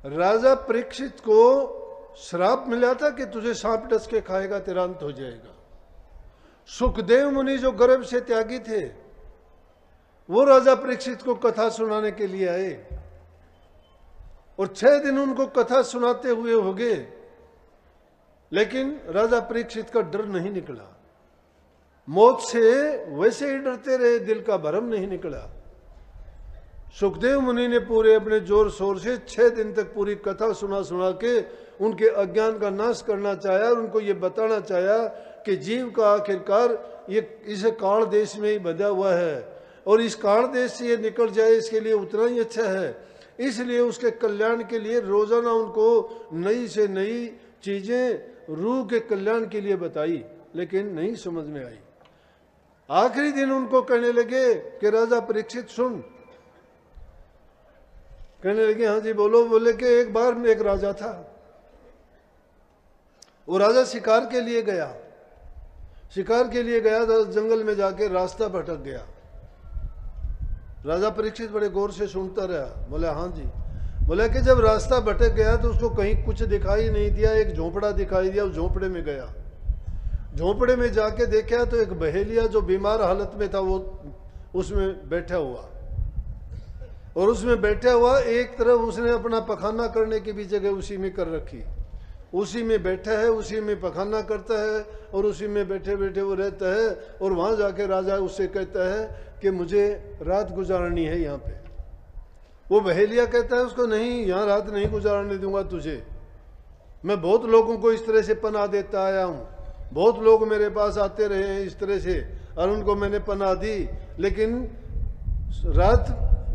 राजा परीक्षित को श्राप मिला था कि तुझे सांप डस के खाएगा, तेरा अंत हो जाएगा। सुखदेव मुनि जो गर्भ से त्यागी थे, वो राजा परीक्षित को कथा सुनाने के लिए आए और 6 दिन उनको कथा सुनाते हुए हो गए, लेकिन राजा परीक्षित का डर नहीं निकला। मौत से वैसे ही डरते रहे, दिल का भरम नहीं निकला। सुखदेव मुनि ने पूरे अपने जोर शोर से 6 दिन तक पूरी कथा सुना सुना के उनके अज्ञान का नाश करना चाहा और उनको ये बताना चाहा कि जीव का आखिरकार ये इस काल देश में ही बंधा हुआ है और इस काल देश से ये निकल जाए इसके लिए उतना ही अच्छा है। इसलिए उसके कल्याण के लिए रोजाना उनको नई से नई चीजें रूह के कल्याण के लिए बताई, लेकिन नहीं समझ में आई। आखिरी दिन उनको कहने लगे कि राजा परीक्षित सुन। कहने लगे हाँ जी बोलो। बोले कि एक बार एक राजा था, वो राजा शिकार के लिए गया। शिकार के लिए गया तो जंगल में जाके रास्ता भटक गया। राजा परीक्षित बड़े गौर से सुनता रहा। बोले हाँ जी। बोले कि जब रास्ता भटक गया तो उसको कहीं कुछ दिखाई नहीं दिया, एक झोंपड़ा दिखाई दिया, उस झोंपड़े में गया। झोंपड़े में जाके देखा तो एक बहेलिया जो बीमार हालत में था वो उसमें बैठा हुआ, और उसमें बैठा हुआ एक तरफ उसने अपना पखाना करने की भी जगह उसी में कर रखी। उसी में बैठा है, उसी में पखाना करता है और उसी में बैठे बैठे वो रहता है। और वहां जाके राजा उससे कहता है कि मुझे रात गुजारनी है यहाँ पे। वो बहेलिया कहता है उसको, नहीं यहाँ रात नहीं गुजारने दूंगा तुझे। मैं बहुत लोगों को इस तरह से पनाह देता आया हूँ, बहुत लोग मेरे पास आते रहे हैं इस तरह से और उनको मैंने पनाह दी, लेकिन रात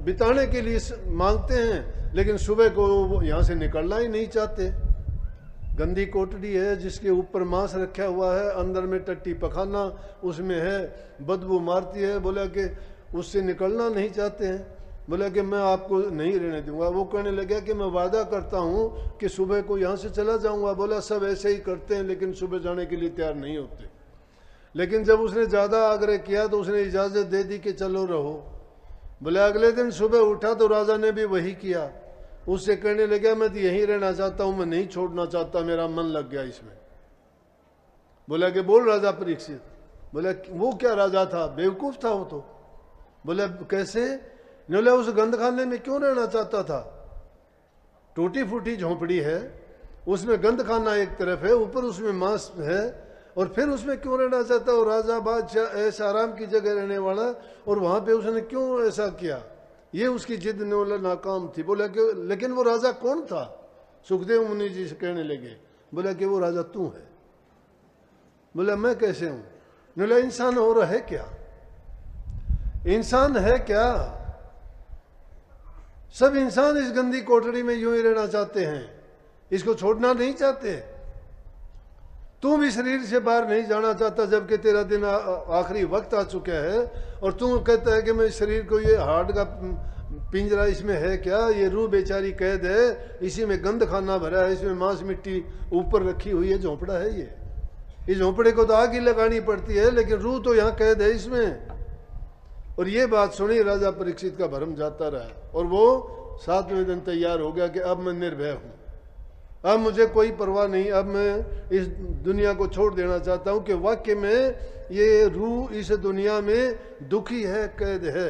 बिताने के लिए मांगते हैं लेकिन सुबह को यहाँ से निकलना ही नहीं चाहते। गंदी कोटड़ी है जिसके ऊपर मांस रखा हुआ है, अंदर में टट्टी पखाना उसमें है, बदबू मारती है। बोला कि उससे निकलना नहीं चाहते हैं। बोला कि मैं आपको नहीं रहने दूंगा। वो कहने लगा कि मैं वादा करता हूँ कि सुबह को यहाँ से चला जाऊँगा। बोला सब ऐसे ही करते हैं लेकिन सुबह जाने के लिए तैयार नहीं होते। लेकिन जब उसने ज़्यादा आग्रह किया तो उसने इजाज़त दे दी कि चलो रहो। बोले अगले दिन सुबह उठा तो राजा ने भी वही किया। उससे कहने लगा मैं तो यहीं रहना चाहता हूं, मैं नहीं छोड़ना चाहता, मेरा मन लग गया इसमें। बोला कि बोल राजा परीक्षित। बोला वो क्या राजा था, बेवकूफ था वो तो। बोला कैसे? बोला उस गंदखाने में क्यों रहना चाहता था? टूटी फूटी झोंपड़ी है, उसमें गंदखाना एक तरफ है, ऊपर उसमें मांस है, और फिर उसमें क्यों रहना चाहता? और राजा बादशाह ऐसा आराम की जगह रहने वाला, और वहां पे उसने क्यों ऐसा किया? ये उसकी जिद नाकाम थी। बोला कि लेकिन वो राजा कौन था? सुखदेव मुनि जी से कहने लगे। बोला कि वो राजा तू है। बोला मैं कैसे हूं? बोला इंसान और है क्या? इंसान है क्या? सब इंसान इस गंदी कोठरी में यूं ही रहना चाहते हैं, इसको छोड़ना नहीं चाहते। तू भी शरीर से बाहर नहीं जाना चाहता जबकि तेरा दिन आखिरी वक्त आ चुका है, और तू कहता है कि मैं शरीर को, ये हार्ट का पिंजरा इसमें है क्या? ये रूह बेचारी कैद है, इसी में गंद खाना भरा है, इसमें मांस मिट्टी ऊपर रखी हुई है, झोंपड़ा है ये। इस झोंपड़े को तो आग ही लगानी पड़ती है, लेकिन रूह तो यहाँ कैद है इसमें। और ये बात सुनी राजा परीक्षित का भरम जाता रहा, और वो 7वें दिन तैयार हो गया कि अब मैं निर्भय हूं, अब मुझे कोई परवाह नहीं, अब मैं इस दुनिया को छोड़ देना चाहता हूं कि वाकई में ये रूह इस दुनिया में दुखी है, कैद है।